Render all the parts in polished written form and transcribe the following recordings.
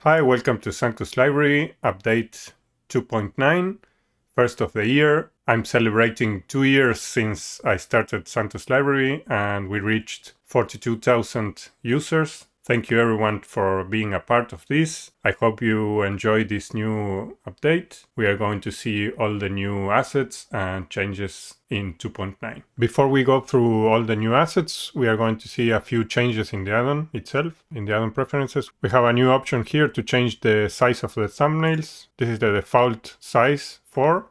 Hi, welcome to Sanctus Library, update 2.9, first of the year. I'm celebrating 2 years since I started Sanctus Library and we reached 42,000 users. Thank you everyone for being a part of this. I hope you enjoy this new update. We are going to see all the new assets and changes in 2.9. Before we go through all the new assets, we are going to see a few changes in the addon itself. In the addon preferences, we have a new option here to change the size of the thumbnails. This is the default size 4.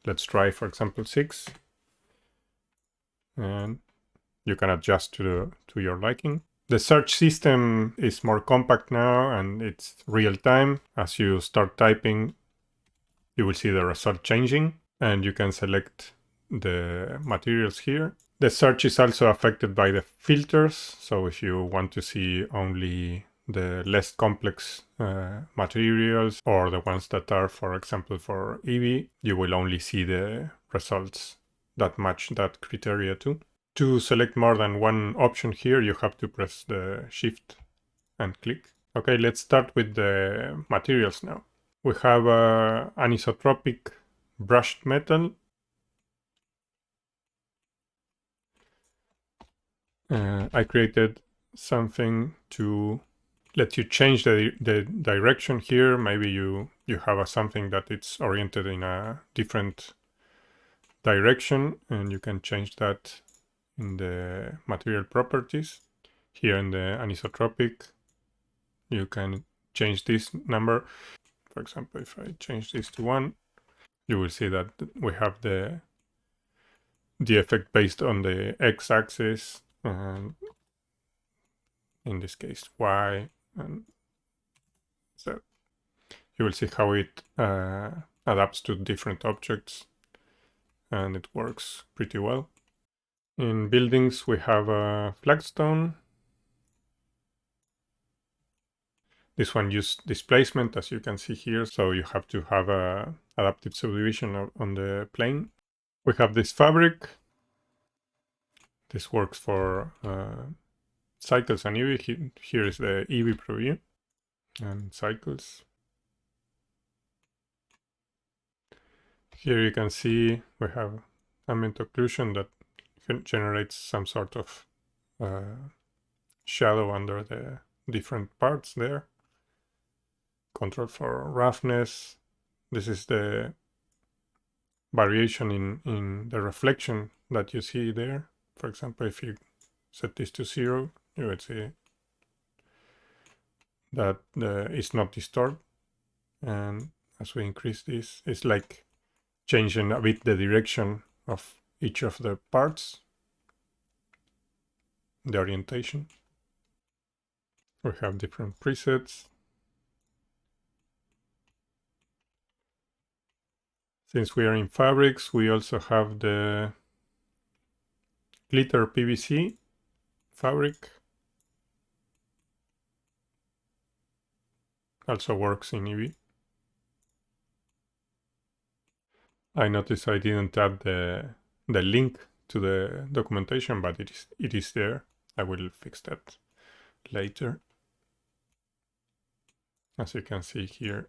Let's try, for example, 6. And you can adjust to your liking. The search system is more compact now and it's real time. As you start typing, you will see the result changing and you can select the materials here. The search is also affected by the filters. So if you want to see only the less complex materials or the ones that are, for example, for Eevee, you will only see the results that match that criteria too. To select more than one option here, you have to press the Shift and click. Okay, let's start with the materials now. We have anisotropic brushed metal. I created something to let you change the direction here. Maybe you have something that it's oriented in a different direction and you can change that in the material properties. Here in the anisotropic, you can change this number. For example, if I change this to 1, you will see that we have the effect based on the x-axis, and in this case y, and so you will see how it adapts to different objects, and it works pretty well. In buildings, we have a flagstone. This one used displacement, as you can see here, so you have to have a adaptive subdivision on the plane. We have this fabric. This works for cycles and Eevee. Here is the Eevee preview and cycles. Here you can see we have ambient occlusion that generates some sort of shadow under the different parts there. Control for roughness. This is the variation in the reflection that you see there. For example, if you set this to 0, you would see that it's not disturbed. And as we increase this, it's like changing a bit the direction of each of the parts, the orientation. We have different presets. Since we are in fabrics, we also have the glitter PVC fabric. Also works in Eevee. I noticed I didn't add the link to the documentation, but it is there. I will fix that later. As you can see here,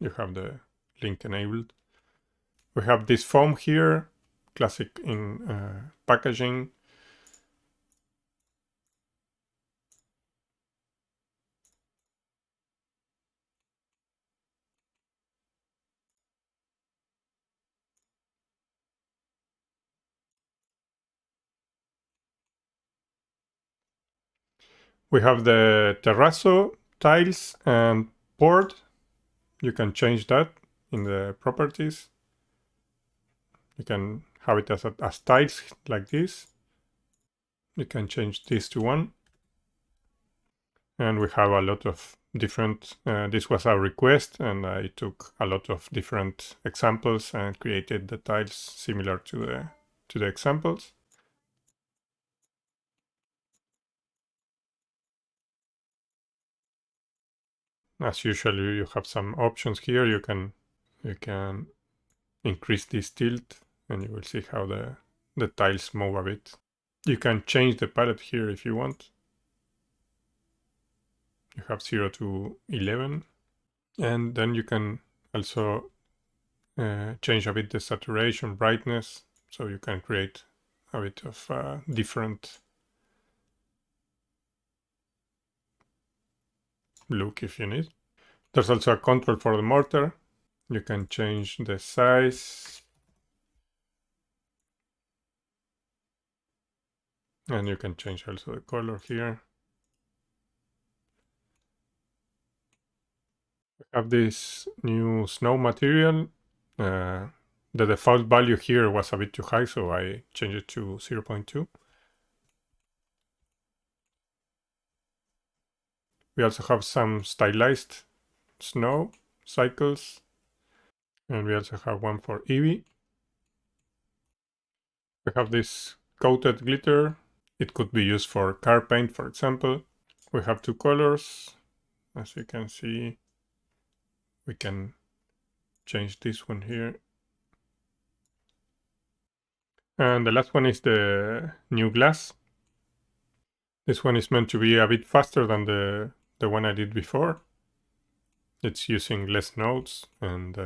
you have the link enabled. We have this foam here, classic in packaging. We have the terrazzo tiles and board. You can change that in the properties. You can have it as tiles like this. You can change this to 1. And we have a lot of different, this was a request and I took a lot of different examples and created the tiles similar to the examples. As usual, you have some options here. You can increase this tilt and you will see how the tiles move a bit. You can change the palette here if you want. You have 0 to 11. And then you can also change a bit the saturation, brightness, so you can create a bit of different look if you need. There's also a control for the mortar. You can change the size. And you can change also the color here. We have this new snow material. The default value here was a bit too high, so I changed it to 0.2. We also have some stylized snow cycles. And we also have one for Eevee. We have this coated glitter. It could be used for car paint, for example. We have two colors. As you can see, we can change this one here. And the last one is the new glass. This one is meant to be a bit faster than the one I did before. It's using less nodes, and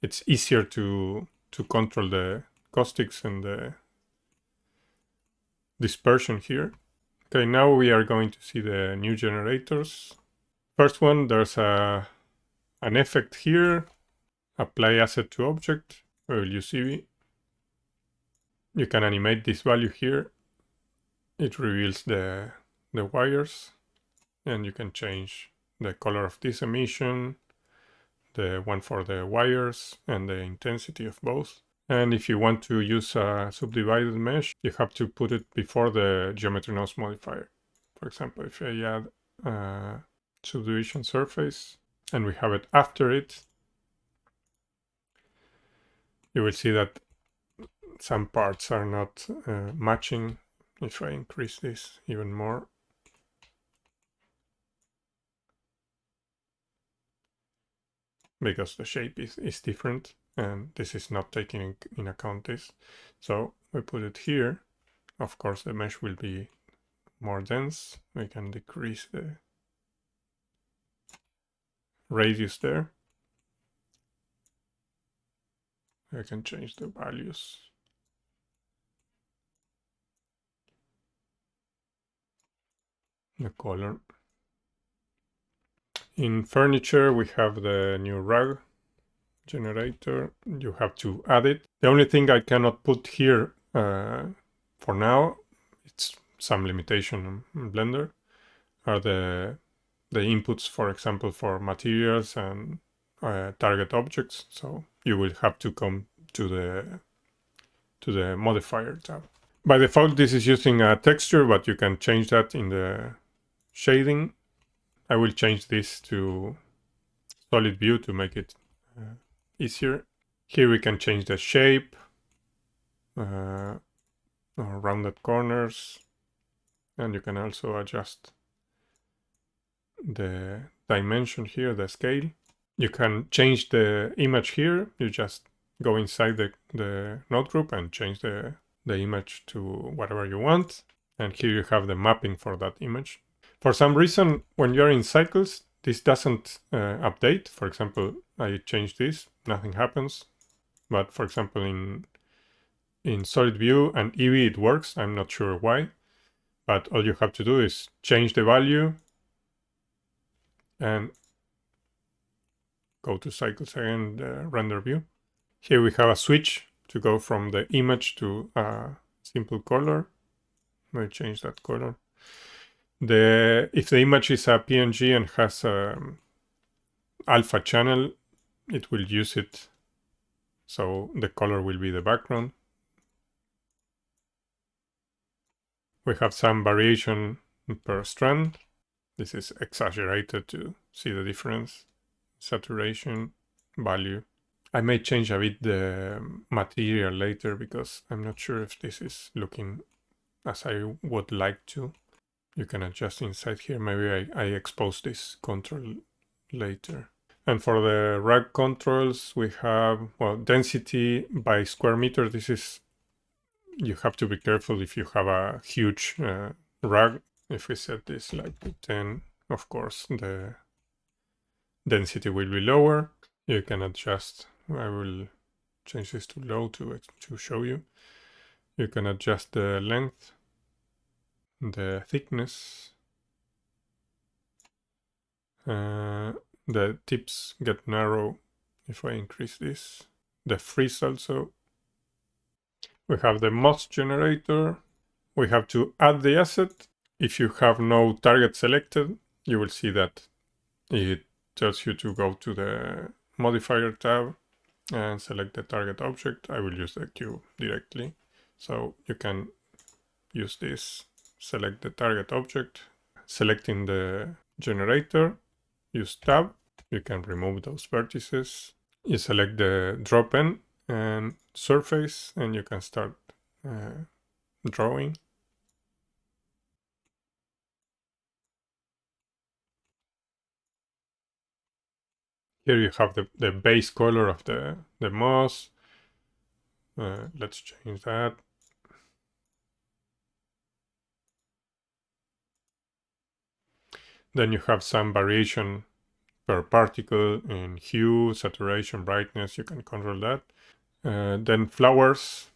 it's easier to control the caustics and the dispersion here. Okay, now we are going to see the new generators. First one, there's an effect here. Apply asset to object. We will use Eevee. You can animate this value here. It reveals the wires, and you can change the color of this emission, the one for the wires, and the intensity of both. And if you want to use a subdivided mesh, you have to put it before the geometry nodes modifier. For example, if I add a subdivision surface and we have it after it, you will see that some parts are not matching. If I increase this even more, because the shape is different, and this is not taking in account this. So we put it here. Of course, the mesh will be more dense. We can decrease the radius there. I can change the values. The color. In furniture, we have the new rug generator. You have to add it. The only thing I cannot put here for now, it's some limitation in Blender, are the inputs, for example, for materials and target objects. So you will have to come to the modifier tab. By default, this is using a texture, but you can change that in the shading. I will change this to solid view to make it easier. Here we can change the shape, or rounded corners, and you can also adjust the dimension here, the scale. You can change the image here. You just go inside the node group and change the image to whatever you want. And here you have the mapping for that image. For some reason, when you're in cycles, this doesn't update. For example, I change this, nothing happens. But for example, in solid view and Eevee, it works. I'm not sure why. But all you have to do is change the value and go to cycles again, the render view. Here we have a switch to go from the image to a simple color. Let me change that color. If the image is a PNG and has alpha channel, it will use it, so the color will be the background. We have some variation per strand. This is exaggerated to see the difference. Saturation, value. I may change a bit the material later because I'm not sure if this is looking as I would like to. You can adjust inside here. Maybe I expose this control later. And for the rug controls, we have, well, density by square meter. This is, you have to be careful if you have a huge rug. If we set this like to 10, of course, the density will be lower. You can adjust. I will change this to low to show you. You can adjust the length, the thickness. The tips get narrow if I increase this. The freeze also. We have the moss generator. We have to add the asset. If you have no target selected, you will see that it tells you to go to the modifier tab and select the target object. I will use the cube directly. So you can use this, select the target object, selecting the generator, use tab. You can remove those vertices. You select the drop in and surface, and you can start drawing. Here you have the base color of the moss. Let's change that. Then you have some variation per particle in hue, saturation, brightness. You can control that. Then flowers,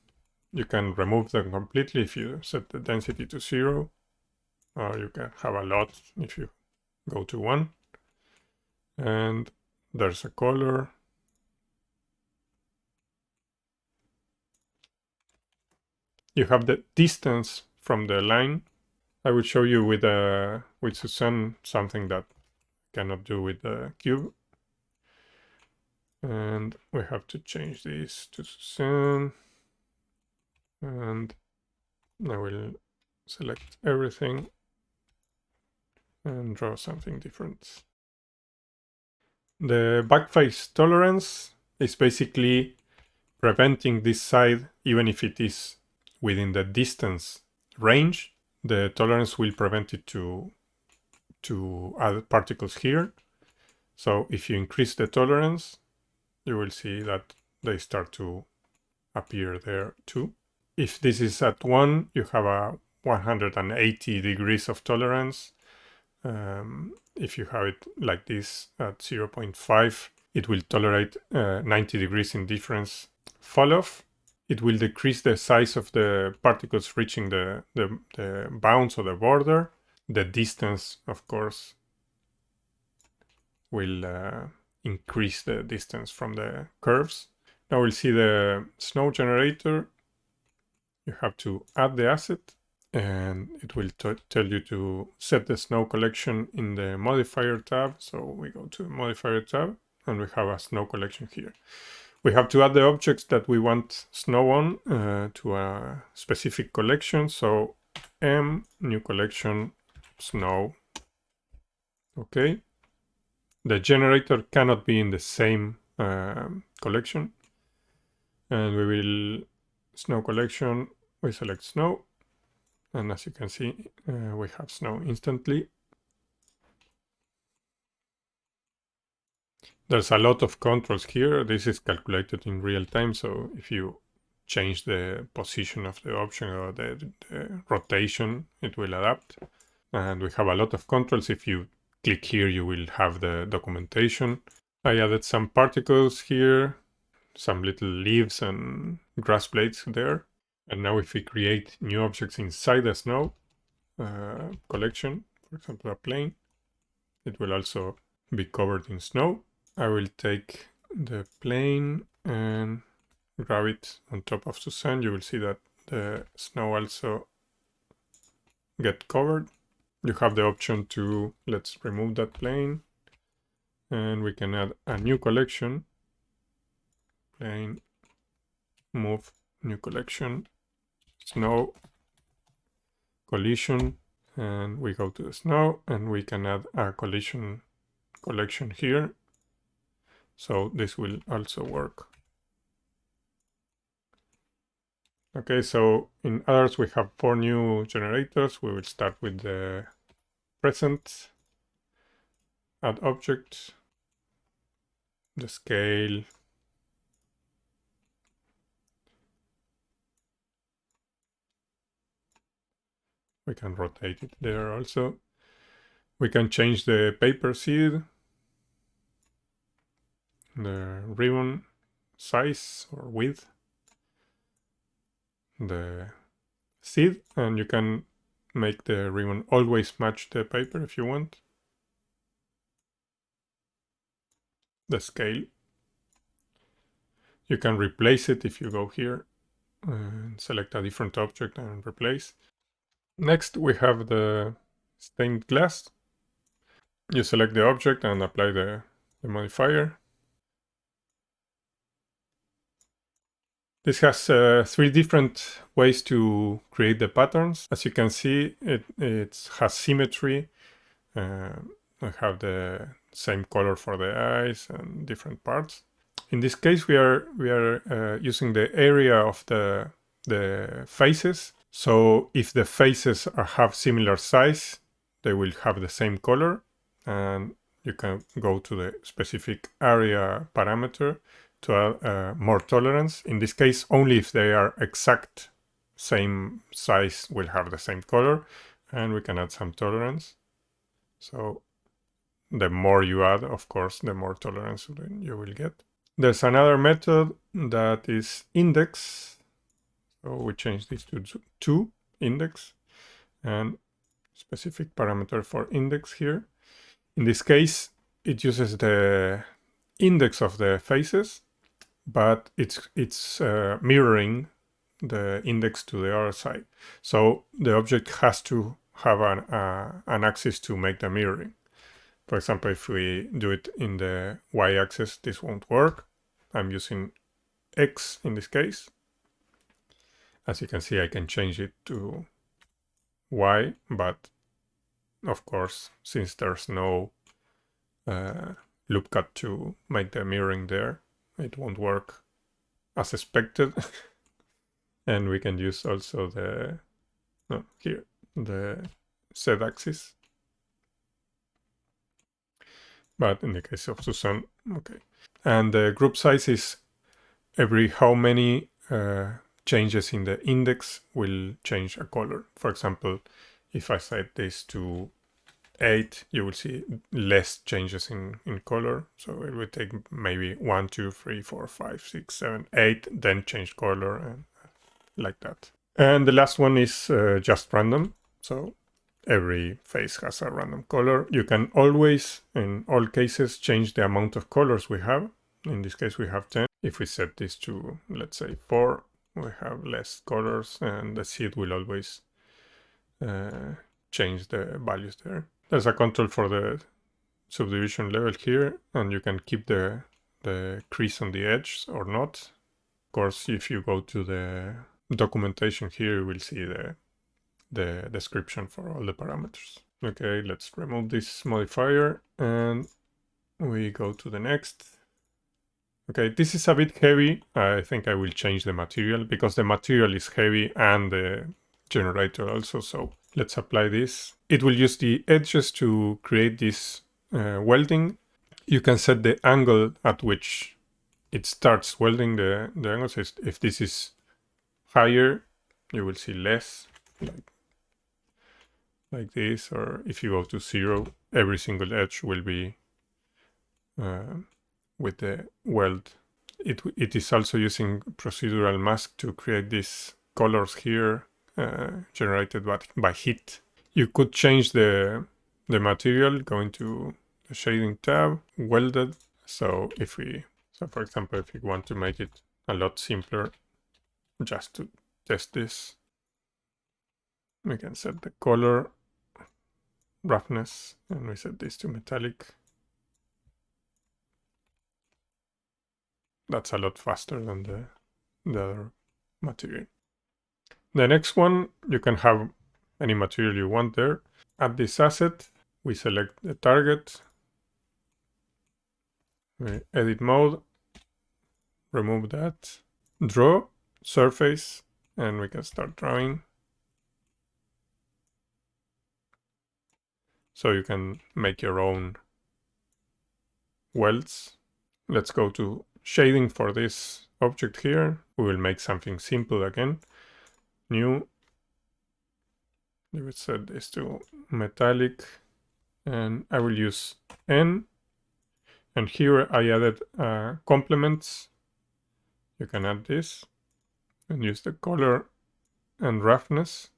you can remove them completely if you set the density to 0. Or you can have a lot if you go to 1. And there's a color. You have the distance from the line. I will show you with Suzanne something that cannot do with the cube. And we have to change this to Suzanne. And I will select everything and draw something different. The backface tolerance is basically preventing this side, even if it is within the distance range, the tolerance will prevent it to add particles here. So if you increase the tolerance, you will see that they start to appear there too. If this is at 1, you have a 180 degrees of tolerance. If you have it like this at 0.5, it will tolerate 90 degrees indifference fall off. It will decrease the size of the particles reaching the bounds or the border. The distance, of course, will increase the distance from the curves. Now we'll see the snow generator. You have to add the asset, and it will tell you to set the snow collection in the modifier tab. So we go to the modifier tab, and we have a snow collection here. We have to add the objects that we want snow on to a specific collection. So new collection, snow. Okay. The generator cannot be in the same collection. And we will snow collection, we select snow. And as you can see, we have snow instantly. There's a lot of controls here. This is calculated in real time. So if you change the position of the option or the rotation, it will adapt. And we have a lot of controls. If you click here, you will have the documentation. I added some particles here, some little leaves and grass blades there. And now if we create new objects inside the snow collection, for example, a plane, it will also be covered in snow. I will take the plane and grab it on top of Suzanne. You will see that the snow also get covered. You have the option to, let's remove that plane, and we can add a new collection. Plane, move, new collection, snow, collision, and we go to the snow, and we can add a collision collection here. So this will also work. Okay, so in others we have 4 new generators. We will start with the present, add object, the scale, we can rotate it there also. We can change the paper seed, the ribbon size or width, the seed, and you can make the ribbon always match the paper if you want. The scale. You can replace it if you go here and select a different object and replace. Next, we have the stained glass. You select the object and apply the modifier. This has 3 different ways to create the patterns. As you can see, it has symmetry. I have the same color for the eyes and different parts. In this case, we are using the area of the faces. So if the faces have similar size, they will have the same color, and you can go to the specific area parameter to add more tolerance. In this case, only if they are exact same size will have the same color, and we can add some tolerance. So the more you add, of course, the more tolerance you will get. There's another method that is index. So we change this to 2 index and specific parameter for index here. In this case, it uses the index of the faces, but it's mirroring the index to the other side. So the object has to have an axis to make the mirroring. For example, if we do it in the y-axis, this won't work. I'm using X in this case. As you can see, I can change it to Y, but of course, since there's no loop cut to make the mirroring there, it won't work as expected. And we can use also the Z axis. But in the case of Susan, okay. And the group size is every how many changes in the index will change a color. For example, if I set this to 8, you will see less changes in color. So it will take maybe 1, 2, 3, 4, 5, 6, 7, 8, then change color and like that. And the last one is just random. So every face has a random color. You can always, in all cases, change the amount of colors we have. In this case, we have 10. If we set this to, let's say, 4, we have less colors, and the seed will always change the values there. There's a control for the subdivision level here, and you can keep the crease on the edge or not. Of course, if you go to the documentation here, you will see the description for all the parameters. Okay, let's remove this modifier and we go to the next. Okay, this is a bit heavy. I think I will change the material because the material is heavy and the generator also. So let's apply this. It will use the edges to create this welding. You can set the angle at which it starts welding the angle. So if this is higher, you will see less, like this, or if you go to 0, every single edge will be with the weld. It is also using procedural mask to create these colors here generated by heat. You could change the material going to the shading tab, welded. So for example, if you want to make it a lot simpler, just to test this, we can set the color, roughness, and we set this to metallic. That's a lot faster than the other material. The next one, you can have any material you want there. At this asset, we select the target, we edit mode, remove that, draw, surface, and we can start drawing. So you can make your own welds. Let's go to shading for this object here. We will make something simple again. New. We would set this to metallic. and I will use N. And here I added complements. You can add this and use the color and roughness.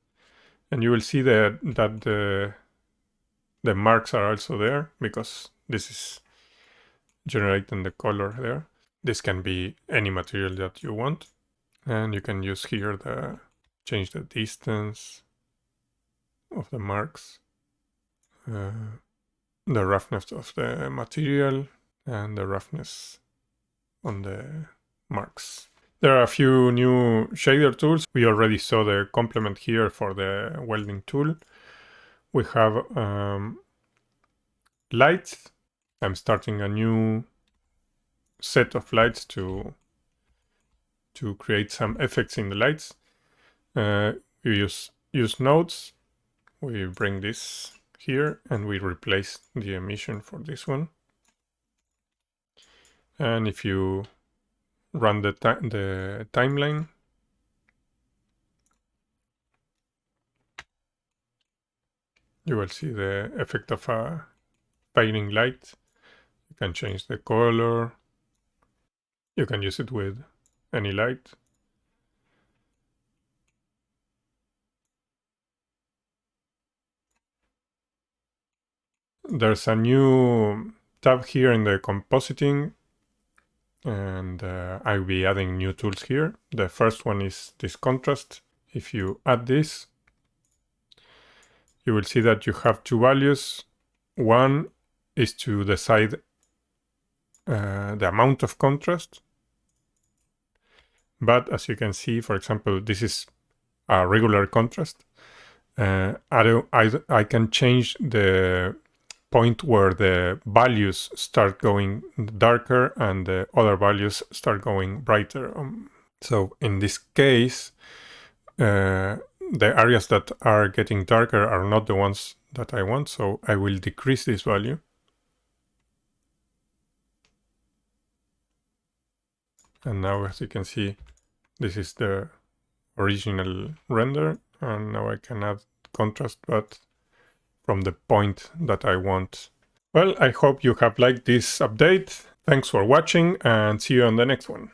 And you will see that the marks are also there because this is generating the color there. This can be any material that you want. And you can use here change the distance of the marks, the roughness of the material, and the roughness on the marks. There are a few new shader tools. We already saw the complement here for the welding tool. We have lights. I'm starting a new set of lights to create some effects in the lights. We use nodes. We bring this here and we replace the emission for this one. And if you run the timeline, you will see the effect of a fading light. You can change the color. You can use it with any light. There's a new tab here in the compositing, and I'll be adding new tools here. The first one is this contrast. If you add this, you will see that you have two values. One is to decide the amount of contrast. But as you can see, for example, this is a regular contrast. I can change the point where the values start going darker and the other values start going brighter. So in this case, the areas that are getting darker are not the ones that I want, so I will decrease this value. And now, as you can see, this is the original render, and now I can add contrast, but from the point that I want. Well, I hope you have liked this update. Thanks for watching, and see you on the next one.